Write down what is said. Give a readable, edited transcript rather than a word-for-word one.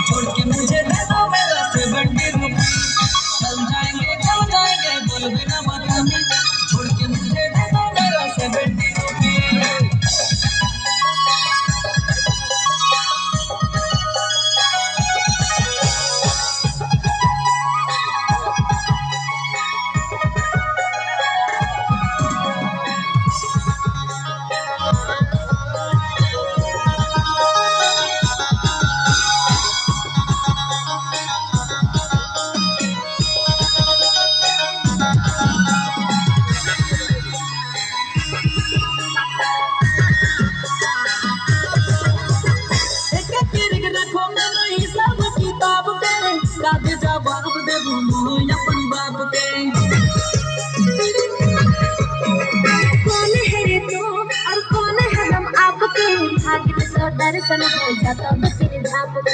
छोड़ के मुझे दे दो मेरा 70 रुपीज। चल जाएंगे बोल बिना बताने, छोड़ के मुझे दे दो मेरा 70 रुपीज। जवाब दे अपन बाप के। कौन है ये तू और कौन है हम आपके, भाग्य तो दर्शन हो जाता तेरे धाम के।